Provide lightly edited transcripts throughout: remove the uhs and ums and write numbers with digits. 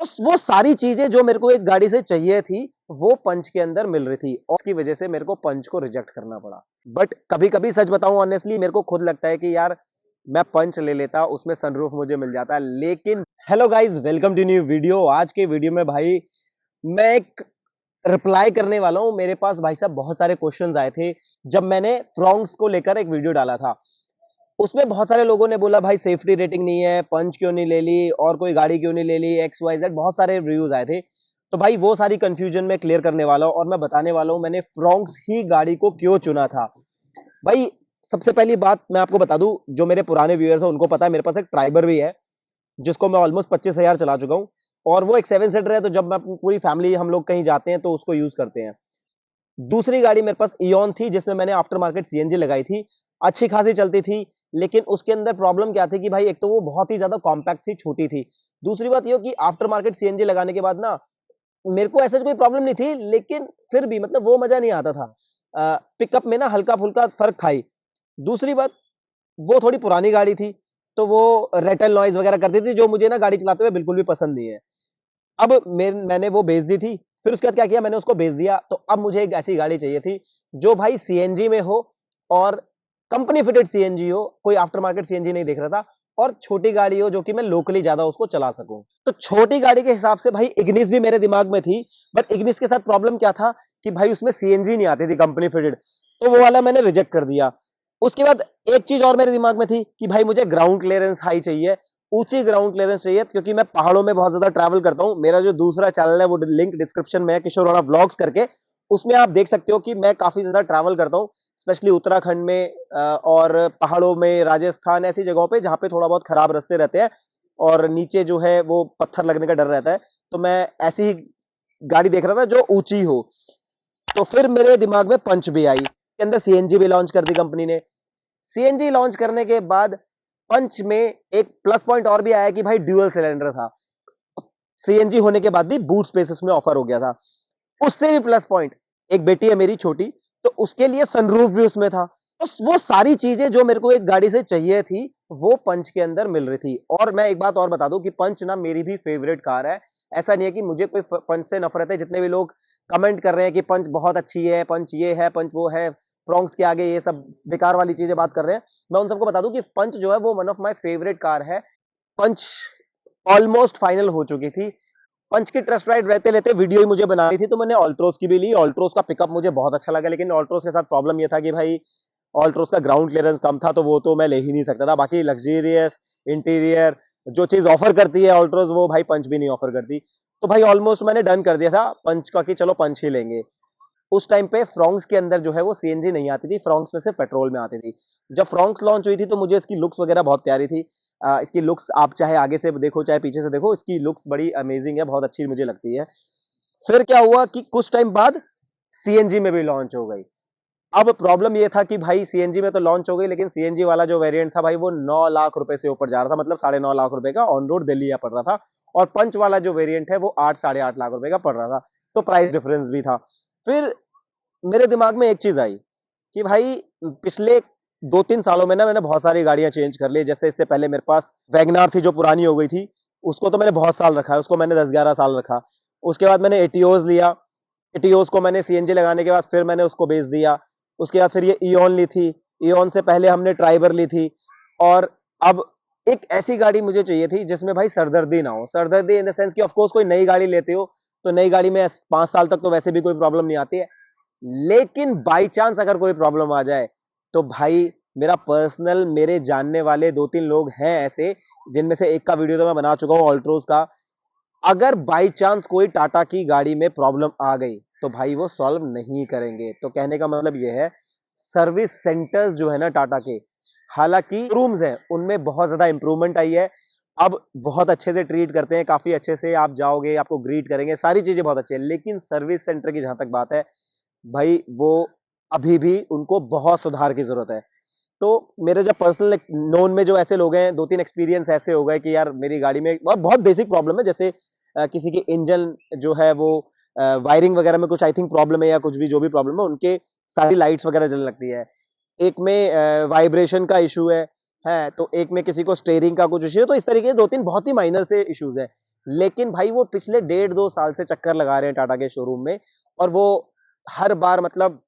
वो सारी चीजें जो मेरे को एक गाड़ी से चाहिए थी वो पंच के अंदर मिल रही थी और उसकी वजह से मेरे को पंच को रिजेक्ट करना पड़ा। बट कभी कभी सच बताऊं ऑनेस्टली मेरे को खुद लगता है कि यार मैं पंच ले लेता, उसमें सनरूफ मुझे मिल जाता। लेकिन hello guys, welcome to new video. आज के वीडियो में भाई मैं एक रिप्लाई करने वाला हूं। मेरे पास भाई साहब बहुत सारे क्वेश्चंस आए थे जब मैंने फ्रॉन्क्स को लेकर एक वीडियो डाला था। उसमें बहुत सारे लोगों ने बोला भाई सेफ्टी रेटिंग नहीं है, पंच क्यों नहीं ले ली और कोई गाड़ी क्यों नहीं ले ली, एक्स वाई जेड बहुत सारे रिव्यूज आए थे। तो भाई वो सारी कंफ्यूजन में क्लियर करने वाला हूं और मैं बताने वाला हूं मैंने फ्रॉन्क्स ही गाड़ी को क्यों चुना था। भाई सबसे पहली बात मैं आपको बता दूं, जो मेरे पुराने व्यूअर्स हैं उनको पता है मेरे पास एक ट्राइबर भी है जिसको मैं ऑलमोस्ट 25,000 चला चुका हूं और वो एक 7 सीटर है। तो जब मैं पूरी फैमिली हम लोग कहीं जाते हैं तो उसको यूज करते हैं। दूसरी गाड़ी मेरे पास इयॉन थी जिसमें मैंने आफ्टर मार्केट सीएनजी लगाई थी, अच्छी खासी चलती थी। लेकिन उसके अंदर प्रॉब्लम क्या थी कि भाई एक तो वो बहुत ही ज्यादा कॉम्पैक्ट थी, छोटी थी। दूसरी बात ये कि आफ्टर मार्केट सीएनजी लगाने के बाद ना मेरे को ऐसा कोई प्रॉब्लम नहीं थी, लेकिन फिर भी मतलब वो मजा नहीं आता था। पिकअप में ना हल्का फुल्का फर्क था ही। दूसरी बात, वो थोड़ी पुरानी गाड़ी थी तो वो रेटल नॉइज वगैरह करती थी जो मुझे ना गाड़ी चलाते हुए बिल्कुल भी पसंद नहीं है। अब मैंने वो बेच दी थी। फिर उसके बाद क्या किया, मैंने उसको बेच दिया। तो अब मुझे एक ऐसी गाड़ी चाहिए थी जो भाई सीएनजी में हो और कंपनी फिटेड सीएनजी हो, कोई आफ्टर मार्केट सीएनजी नहीं देख रहा था, और छोटी गाड़ी हो जो कि मैं लोकली ज्यादा उसको चला सकूं। तो छोटी गाड़ी के हिसाब से भाई इग्निस भी मेरे दिमाग में थी। बट इग्निस के साथ प्रॉब्लम क्या था कि भाई उसमें सीएनजी नहीं आती थी कंपनी फिटेड, तो वो वाला मैंने रिजेक्ट कर दिया। उसके बाद एक चीज और मेरे दिमाग में थी कि भाई मुझे ग्राउंड क्लियरेंस हाई चाहिए, ऊंची ग्राउंड क्लियरेंस चाहिए, क्योंकि मैं पहाड़ों में बहुत ज्यादा ट्रैवल करता हूं। मेरा जो दूसरा चैनल है वो लिंक डिस्क्रिप्शन में है, किशोर राणा व्लॉग्स करके। उसमें आप देख सकते हो कि मैं काफी ज्यादा ट्रैवल करता हूं, स्पेशली उत्तराखंड में और पहाड़ों में, राजस्थान, ऐसी जगहों पे जहां पे थोड़ा बहुत खराब रास्ते रहते हैं और नीचे जो है वो पत्थर लगने का डर रहता है। तो मैं ऐसी ही गाड़ी देख रहा था जो ऊंची हो। तो फिर मेरे दिमाग में पंच भी आई, के अंदर सीएनजी भी लॉन्च कर दी कंपनी ने। सीएनजी लॉन्च करने के बाद पंच में एक प्लस पॉइंट और भी आया कि भाई ड्यूअल सिलेंडर था। सीएनजी होने के बाद भी बूट स्पेस उसमें ऑफर हो गया था। उससे भी प्लस पॉइंट, एक बेटी है मेरी छोटी, तो उसके लिए सनरूफ भी उसमें था। तो वो सारी चीजें जो मेरे को एक गाड़ी से चाहिए थी वो पंच के अंदर मिल रही थी। और मैं एक बात और बता दूं कि पंच ना मेरी भी फेवरेट कार है। ऐसा नहीं है कि मुझे कोई पंच से नफरत है। जितने भी लोग कमेंट कर रहे हैं कि पंच बहुत अच्छी है, पंच ये है, पंच वो है, फ्रॉन्क्स के आगे ये सब बेकार वाली चीजें बात कर रहे हैं, मैं उन सबको बता दूं कि पंच जो है वो one of my favourite car है। पंच ऑलमोस्ट फाइनल हो चुकी थी। पंच की टेस्ट राइड रहते लेते वीडियो ही मुझे बनानी थी तो मैंने ऑल्ट्रोस की भी ली। ऑल्ट्रोस का पिकअप मुझे बहुत अच्छा लगा, लेकिन ऑल्ट्रोस के साथ प्रॉब्लम ये था कि भाई ऑल्ट्रोस का ग्राउंड क्लियरेंस कम था, तो वो तो मैं ले ही नहीं सकता था। बाकी लग्जरियस इंटीरियर जो चीज ऑफर करती है ऑल्ट्रोस, वो भाई पंच भी नहीं ऑफर करती। तो भाई ऑलमोस्ट मैंने डन कर दिया था पंच का कि चलो पंच ही लेंगे। उस टाइम पे फ्रॉन्क्स के अंदर जो है वो सीएनजी नहीं आती थी, फ्रॉन्क्स में से पेट्रोल में आती थी। जब फ्रॉन्क्स लॉन्च हुई थी तो मुझे इसकी लुक्स वगैरह बहुत प्यारी थी। इसकी लुक्स आप चाहे आगे से देखो चाहे पीछे से देखो, इसकी लुक्स बड़ी अमेजिंग है, बहुत अच्छी मुझे लगती है। फिर क्या हुआ कि कुछ टाइम बाद सीएनजी में भी लॉन्च हो गई। अब प्रॉब्लम ये था कि भाई सीएनजी में तो लॉन्च हो गई, लेकिन सीएनजी वाला जो वेरिएंट था भाई वो 9 लाख रुपए से ऊपर जा रहा था, मतलब 9.5 लाख रुपए का ऑन रोड दिल्ली पड़ रहा था। और पंच वाला जो वेरिएंट है वो 8 8.5 लाख रुपए का पड़ रहा था। तो प्राइस डिफरेंस भी था। फिर मेरे दिमाग में एक चीज आई कि भाई पिछले 2-3 सालों में ना मैंने बहुत सारी गाड़ियां चेंज कर ली। जैसे इससे पहले मेरे पास वैगनार थी जो पुरानी हो गई थी, उसको तो मैंने बहुत साल रखा है, उसको मैंने 10-11 साल रखा। उसके बाद मैंने एटियोज लिया, एटियोज को मैंने सीएनजी लगाने के बाद फिर मैंने उसको बेच दिया। उसके बाद फिर ये इयॉन ली थी, इयॉन से पहले हमने ट्राइबर ली थी। और अब एक ऐसी गाड़ी मुझे चाहिए थी जिसमें भाई सरदर्दी ना हो। सरदर्दी इन द सेंस कि ऑफ कोर्स कोई नई गाड़ी लेते हो तो नई गाड़ी में 5 साल तक तो वैसे भी कोई प्रॉब्लम नहीं आती है, लेकिन बाई चांस अगर कोई प्रॉब्लम आ जाए तो भाई मेरा पर्सनल, मेरे जानने वाले 2-3 लोग हैं ऐसे, जिनमें से एक का वीडियो तो मैं बना चुका हूं ऑल्ट्रोज का। अगर बाई चांस कोई टाटा की गाड़ी में प्रॉब्लम आ गई तो भाई वो सॉल्व नहीं करेंगे। तो कहने का मतलब ये है, सर्विस सेंटर्स जो है ना टाटा के, हालांकि रूम्स हैं उनमें बहुत ज्यादा इंप्रूवमेंट आई है। अब बहुत अच्छे से ट्रीट करते हैं, काफी अच्छे से आप जाओगे आपको ग्रीट करेंगे, सारी चीजें बहुत अच्छी है। लेकिन सर्विस सेंटर की जहां तक बात है भाई, वो अभी भी उनको बहुत सुधार की जरूरत है। तो मेरे जब पर्सनल नोन में जो ऐसे लोग हैं, 2-3 एक्सपीरियंस ऐसे हो गए कि यार मेरी गाड़ी में बहुत बहुत बेसिक प्रॉब्लम है। जैसे किसी की इंजन जो है वो वायरिंग वगैरह में कुछ आई थिंक प्रॉब्लम है, या कुछ भी जो भी प्रॉब्लम है, उनके सारी लाइट्स वगैरह जलने लगती है। एक में वाइब्रेशन का इशू है तो एक में किसी को स्टेयरिंग का कुछ इशू है। तो इस तरीके के 2-3 बहुत ही माइनर से इश्यूज है। लेकिन भाई वो पिछले 1.5-2 साल से चक्कर लगा रहे हैं टाटा के शोरूम में, और वो हर बार मतलब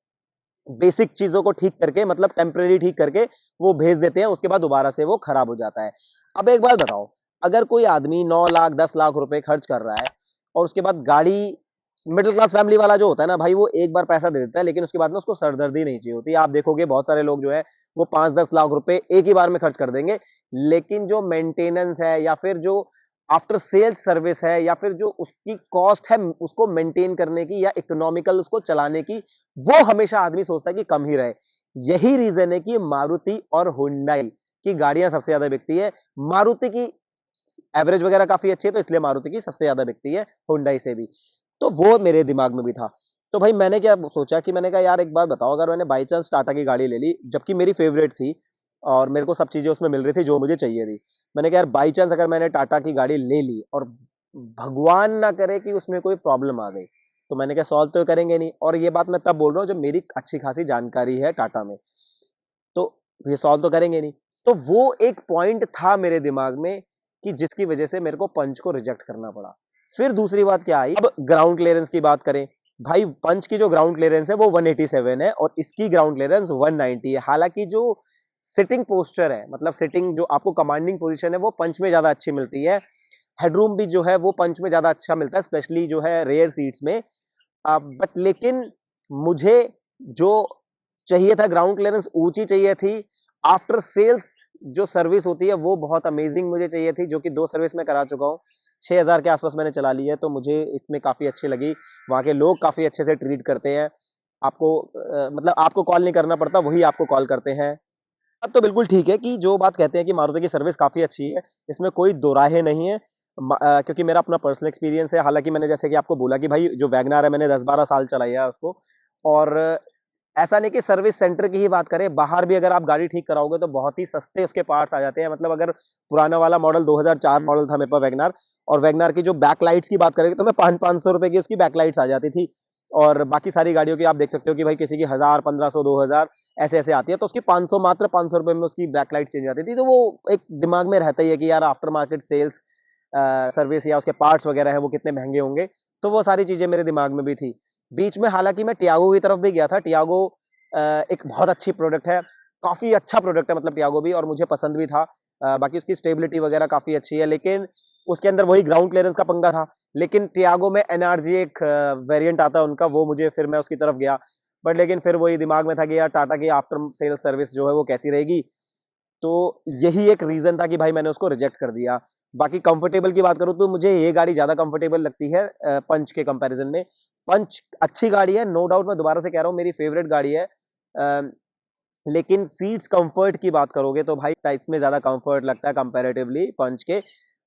बेसिक चीजों को ठीक करके, मतलब टेम्परेरी ठीक करके वो भेज देते हैं, उसके बाद दोबारा से वो खराब हो जाता है। अब एक बात बताओ, अगर कोई आदमी 9 लाख 10 लाख रुपए खर्च कर रहा है और उसके बाद गाड़ी, मिडिल क्लास फैमिली वाला जो होता है ना भाई, वो एक बार पैसा दे देता है, लेकिन उसके बाद ना उसको सरदर्दी नहीं चाहिए होती। आप देखोगे बहुत सारे लोग जो है वो 5-10 लाख रुपए एक ही बार में खर्च कर देंगे, लेकिन जो मेंटेनेंस है या फिर जो आफ्टर सेल्स सर्विस है या फिर जो उसकी कॉस्ट है उसको मेंटेन करने की या इकोनॉमिकल उसको चलाने की, वो हमेशा आदमी सोचता है कि कम ही रहे। यही रीजन है कि मारुति और हुंडई की गाड़ियां सबसे ज्यादा बिकती है। मारुति की एवरेज वगैरह काफी अच्छी है, तो इसलिए मारुति की सबसे ज्यादा बिकती है हुंडई से भी। तो वो मेरे दिमाग में भी था। तो भाई मैंने क्या सोचा कि मैंने कहा यार एक बात बताओ, अगर मैंने बाई चांस टाटा की गाड़ी ले ली, जबकि मेरी फेवरेट थी और मेरे को सब चीजें उसमें मिल रही थी जो मुझे चाहिए थी, मैंने कहा यार बाई चांस अगर मैंने टाटा की गाड़ी ले ली और भगवान ना करे कि उसमें कोई प्रॉब्लम आ गई, तो मैंने कहा सॉल्व तो करेंगे नहीं। और ये बात मैं तब बोल रहा हूँ जब मेरी अच्छी खासी जानकारी है टाटा में, तो ये सॉल्व तो करेंगे नहीं। तो वो एक पॉइंट था मेरे दिमाग में कि जिसकी वजह से मेरे को पंच को रिजेक्ट करना पड़ा। फिर दूसरी बात क्या आई, अब ग्राउंड क्लियरेंस की बात करें, भाई पंच की जो ग्राउंड क्लियरेंस है वो 187 है और इसकी ग्राउंड क्लियरेंस 190 है। हालांकि जो सिटिंग पोस्चर है, मतलब सिटिंग जो आपको कमांडिंग पोजीशन है, वो पंच में ज्यादा अच्छी मिलती है। हेडरूम भी जो है वो पंच में ज्यादा अच्छा मिलता है, स्पेशली जो है रेयर सीट्स में। बट लेकिन मुझे जो चाहिए था, ग्राउंड क्लियरेंस ऊंची चाहिए थी। आफ्टर सेल्स जो सर्विस होती है वो बहुत अमेजिंग मुझे चाहिए थी, जो कि 2 सर्विस में करा चुका हूँ। 6000 के आसपास मैंने चला ली है, तो मुझे इसमें काफी अच्छी लगी। वहां के लोग काफी अच्छे से ट्रीट करते हैं आपको, मतलब आपको कॉल नहीं करना पड़ता, वही आपको कॉल करते हैं। बात तो बिल्कुल ठीक है कि जो बात कहते हैं कि मारुति की सर्विस काफी अच्छी है, इसमें कोई दो राहें नहीं है। क्योंकि मेरा अपना पर्सनल एक्सपीरियंस है। हालांकि मैंने जैसे कि आपको बोला कि भाई जो वैगनार है मैंने 10-12 साल चलाई है उसको, और ऐसा नहीं कि सर्विस सेंटर की ही बात करें, बाहर भी अगर आप गाड़ी ठीक कराओगे तो बहुत ही सस्ते उसके पार्ट्स आ जाते हैं। मतलब अगर पुराना वाला मॉडल 2004 मॉडल था मेरे पास वैगनार, और वैगनार की जो बैक लाइट्स की बात करेंगे तो मैं 500-500 रुपए की उसकी बैक लाइट्स आ जाती थी। और बाकी सारी गाड़ियों की आप देख सकते हो कि भाई किसी की 1000, 1500, 2000 ऐसे ऐसे आती है, तो उसकी 500, मात्र 500 रुपए में उसकी बैक लाइट चेंज आती थी। तो वो एक दिमाग में रहता ही है कि यार आफ्टर मार्केट सेल्स सर्विस या उसके पार्ट्स वगैरह है वो कितने महंगे होंगे। तो वो सारी चीजें मेरे दिमाग में भी थी। बीच में हालांकि मैं टियागो की तरफ भी गया था। टियागो एक बहुत अच्छी प्रोडक्ट है, काफी अच्छा प्रोडक्ट है मतलब टियागो भी, और मुझे पसंद भी था। बाकी उसकी स्टेबिलिटी वगैरह काफी अच्छी है, लेकिन उसके अंदर वही ग्राउंड क्लियरेंस का पंगा था। लेकिन टियागो में एनआरजी एक वेरिएंट आता है उनका, वो मुझे, फिर मैं उसकी तरफ गया। बट लेकिन फिर वही दिमाग में था कि यार टाटा की आफ्टर सेल सर्विस जो है वो कैसी रहेगी। तो यही एक रीजन था कि भाई मैंने उसको रिजेक्ट कर दिया। बाकी कंफर्टेबल की बात करूं तो मुझे ये गाड़ी ज्यादा कंफर्टेबल लगती है पंच के कंपैरिजन में। पंच अच्छी गाड़ी है, नो डाउट, मैं दोबारा से कह रहा हूं मेरी फेवरेट गाड़ी है। लेकिन सीट्स कंफर्ट की बात करोगे तो भाई इसमें ज्यादा कंफर्ट लगता है कंपैरेटिवली पंच के।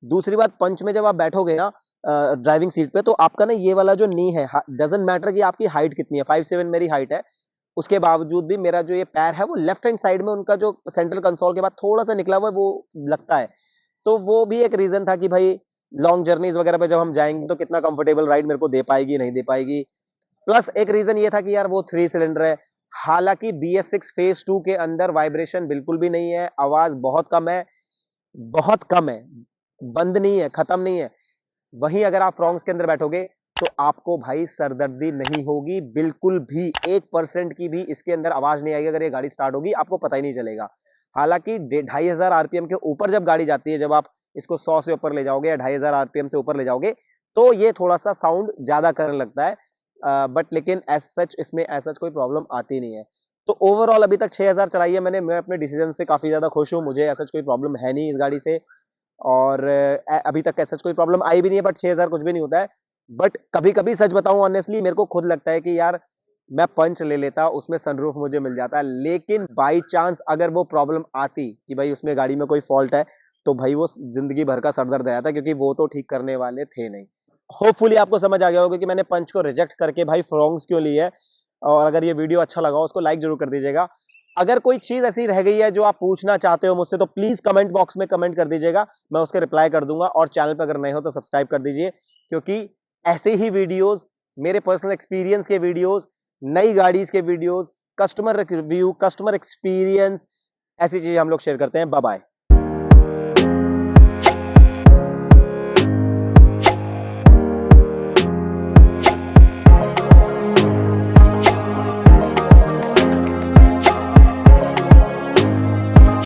दूसरी बात, पंच में जब आप बैठोगे ना ड्राइविंग सीट पे, तो आपका ना ये वाला जो नी है, डजंट मैटर कि आपकी हाइट कितनी है, 5'7" मेरी हाइट है, उसके बावजूद भी मेरा जो ये पैर है वो लेफ्ट हैंड साइड में, उनका जो सेंट्रल कंसोल के बाद थोड़ा सा निकला हुआ है वो लगता है। तो वो भी एक रीजन था कि भाई लॉन्ग जर्नीज वगैरह पे जब हम जाएंगे तो कितना कंफर्टेबल राइड मेरे को दे पाएगी नहीं दे पाएगी। प्लस एक रीजन ये था कि यार वो 3 सिलेंडर है। हालांकि BS6 फेज 2 के अंदर वाइब्रेशन बिल्कुल भी नहीं है, आवाज बहुत कम है, बहुत कम है, बंद नहीं है, खत्म नहीं है। वहीं अगर आप फ्रॉन्क्स के अंदर बैठोगे तो आपको भाई सरदर्दी नहीं होगी बिल्कुल भी, 1% की भी इसके अंदर आवाज नहीं आएगी। अगर ये गाड़ी स्टार्ट होगी आपको पता ही नहीं चलेगा। हालांकि 2500 आरपीएम के ऊपर जब गाड़ी जाती है, जब आप इसको 100 से ऊपर ले जाओगे या 2500 आरपीएम से ऊपर ले जाओगे, तो ये थोड़ा सा साउंड ज्यादा करने लगता है। बट लेकिन एज सच इसमें एज सच कोई प्रॉब्लम आती नहीं है। तो ओवरऑल अभी तक 6000 चलाई है मैंने, मैं अपने डिसीजन से काफी ज्यादा खुश हूँ। मुझे ऐसा कोई प्रॉब्लम है नहीं इस गाड़ी से, और अभी तक ऐसा कोई प्रॉब्लम आई भी नहीं है। बट 6000 कुछ भी नहीं होता है। बट कभी कभी सच बताऊं ऑनेस्टली, मेरे को खुद लगता है कि यार मैं पंच ले लेता, उसमें सनरूफ मुझे मिल जाता है। लेकिन बाई चांस अगर वो प्रॉब्लम आती कि भाई उसमें गाड़ी में कोई फॉल्ट है, तो भाई वो जिंदगी भर का सरदर्द आया था, क्योंकि वो तो ठीक करने वाले थे नहीं। होपफुली आपको समझ आ गया होगा कि मैंने पंच को रिजेक्ट करके भाई फ्रॉन्क्स क्यों ली है। और अगर ये वीडियो अच्छा लगा हो उसको लाइक जरूर कर दीजिएगा। अगर कोई चीज ऐसी रह गई है जो आप पूछना चाहते हो मुझसे, तो प्लीज कमेंट बॉक्स में कमेंट कर दीजिएगा, मैं उसके रिप्लाई कर दूंगा। और चैनल पर अगर नए हो तो सब्सक्राइब कर दीजिए, क्योंकि ऐसे ही वीडियोस, मेरे पर्सनल एक्सपीरियंस के वीडियोस, नई गाड़ीज के videos, customer review, customer experience, ऐसी चीजें हम लोग शेयर करते हैं। Bye bye.